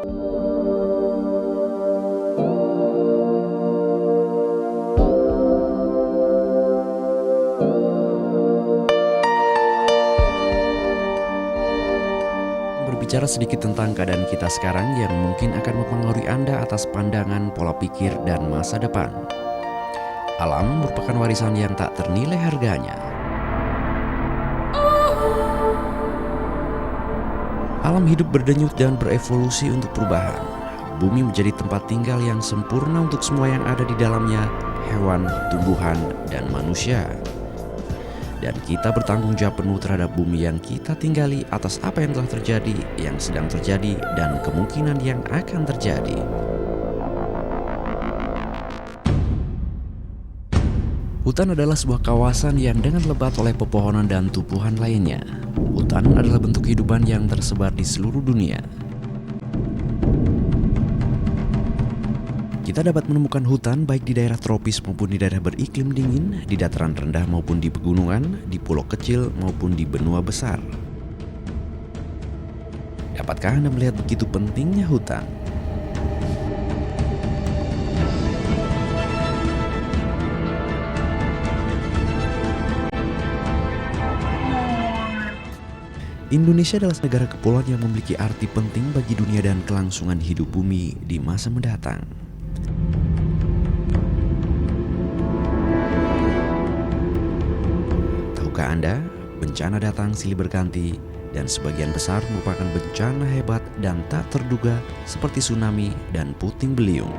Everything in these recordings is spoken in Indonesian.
Berbicara sedikit tentang keadaan kita sekarang yang mungkin akan mempengaruhi Anda atas pandangan, pola pikir, dan masa depan. Alam merupakan warisan yang tak ternilai harganya. Alam hidup berdenyut dan berevolusi untuk perubahan. Bumi menjadi tempat tinggal yang sempurna untuk semua yang ada di dalamnya, hewan, tumbuhan, dan manusia. Dan kita bertanggung jawab penuh terhadap bumi yang kita tinggali atas apa yang telah terjadi, yang sedang terjadi, dan kemungkinan yang akan terjadi. Hutan adalah sebuah kawasan yang dengan lebat oleh pepohonan dan tumbuhan lainnya. Hutan adalah bentuk kehidupan yang tersebar di seluruh dunia. Kita dapat menemukan hutan baik di daerah tropis maupun di daerah beriklim dingin, di dataran rendah maupun di pegunungan, di pulau kecil maupun di benua besar. Dapatkah Anda melihat begitu pentingnya hutan? Indonesia adalah negara kepulauan yang memiliki arti penting bagi dunia dan kelangsungan hidup bumi di masa mendatang. Tahukah Anda, bencana datang silih berganti dan sebagian besar merupakan bencana hebat dan tak terduga seperti tsunami dan puting beliung.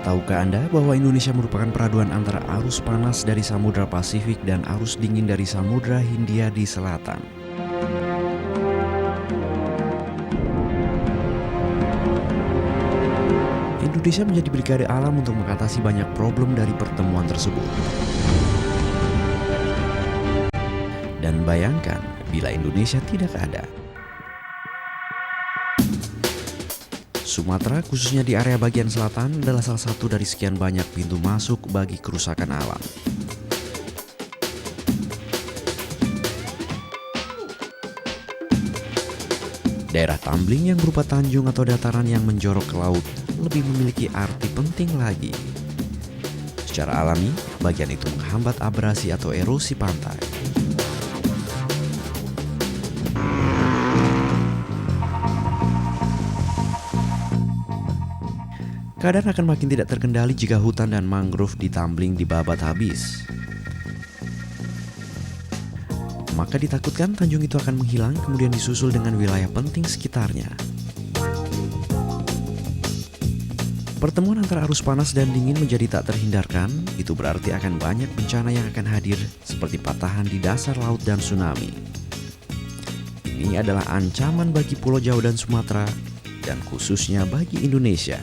Tahukah Anda bahwa Indonesia merupakan peraduan antara arus panas dari Samudra Pasifik dan arus dingin dari Samudra Hindia di selatan? Indonesia menjadi brigade alam untuk mengatasi banyak problem dari pertemuan tersebut. Dan bayangkan bila Indonesia tidak ada. Sumatera, khususnya di area bagian selatan, adalah salah satu dari sekian banyak pintu masuk bagi kerusakan alam. Daerah tumbling yang berupa tanjung atau dataran yang menjorok ke laut lebih memiliki arti penting lagi. Secara alami, bagian itu menghambat abrasi atau erosi pantai. Keadaan akan makin tidak terkendali jika hutan dan mangrove di tumbling dibabat habis. Maka ditakutkan tanjung itu akan menghilang kemudian disusul dengan wilayah penting sekitarnya. Pertemuan antara arus panas dan dingin menjadi tak terhindarkan, itu berarti akan banyak bencana yang akan hadir seperti patahan di dasar laut dan tsunami. Ini adalah ancaman bagi Pulau Jawa dan Sumatera dan khususnya bagi Indonesia.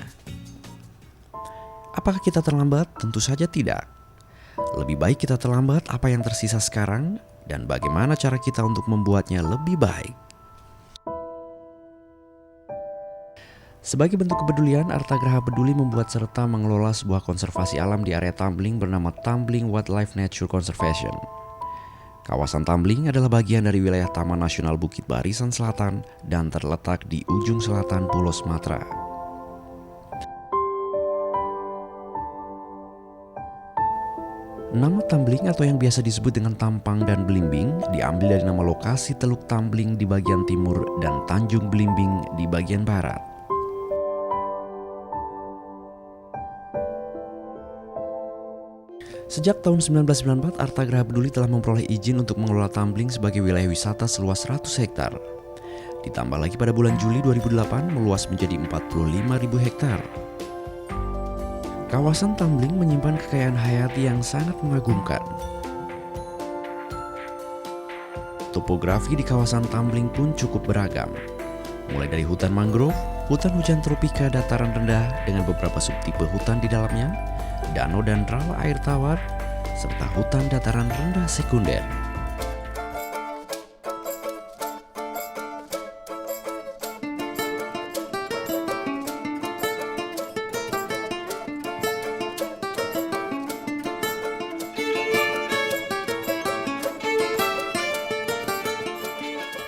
Apakah kita terlambat? Tentu saja tidak. Lebih baik kita terlambat apa yang tersisa sekarang dan bagaimana cara kita untuk membuatnya lebih baik. Sebagai bentuk kepedulian, Arta Graha Peduli membuat serta mengelola sebuah konservasi alam di area tumbling bernama Tumbling Wildlife Nature Conservation. Kawasan tumbling adalah bagian dari wilayah Taman Nasional Bukit Barisan Selatan dan terletak di ujung selatan Pulau Sumatera. Nama tumbling atau yang biasa disebut dengan tampang dan belimbing diambil dari nama lokasi Teluk Tumbling di bagian timur dan Tanjung Belimbing di bagian barat. Sejak tahun 1994, Arta Graha Peduli telah memperoleh izin untuk mengelola tumbling sebagai wilayah wisata seluas 100 hektar. Ditambah lagi pada bulan Juli 2008 meluas menjadi 45.000 hektar. Kawasan tumbling menyimpan kekayaan hayati yang sangat mengagumkan. Topografi di kawasan tumbling pun cukup beragam. Mulai dari hutan mangrove, hutan hujan tropika dataran rendah dengan beberapa subtipe hutan di dalamnya, danau dan rawa air tawar, serta hutan dataran rendah sekunder.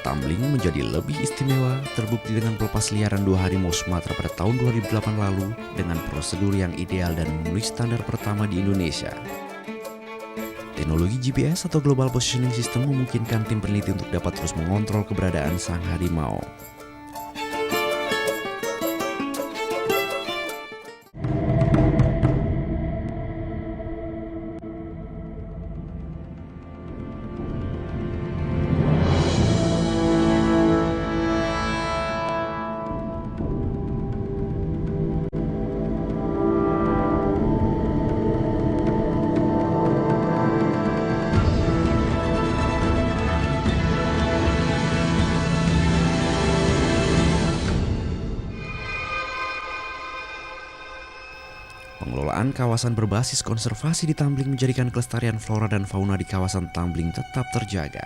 Tumbling menjadi lebih istimewa terbukti dengan pelepas liaran 2 harimau Sumatera pada tahun 2008 lalu dengan prosedur yang ideal dan memenuhi standar pertama di Indonesia. Teknologi GPS atau Global Positioning System memungkinkan tim peneliti untuk dapat terus mengontrol keberadaan sang harimau. Pengelolaan kawasan berbasis konservasi di Tumbling menjadikan kelestarian flora dan fauna di kawasan Tumbling tetap terjaga.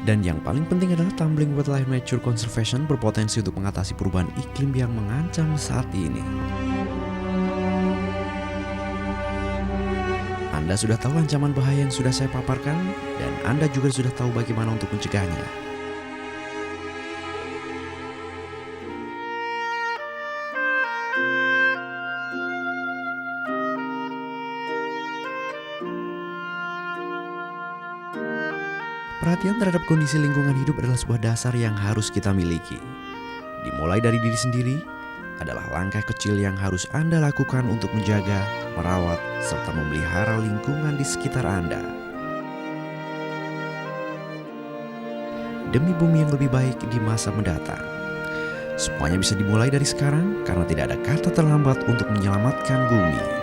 Dan yang paling penting adalah Tumbling Wildlife Nature Conservation berpotensi untuk mengatasi perubahan iklim yang mengancam saat ini. Anda sudah tahu ancaman bahaya yang sudah saya paparkan, dan Anda juga sudah tahu bagaimana untuk mencegahnya. Perhatian terhadap kondisi lingkungan hidup adalah sebuah dasar yang harus kita miliki. Dimulai dari diri sendiri adalah langkah kecil yang harus Anda lakukan untuk menjaga, merawat, serta memelihara lingkungan di sekitar Anda. Demi bumi yang lebih baik di masa mendatang. Semuanya bisa dimulai dari sekarang karena tidak ada kata terlambat untuk menyelamatkan bumi.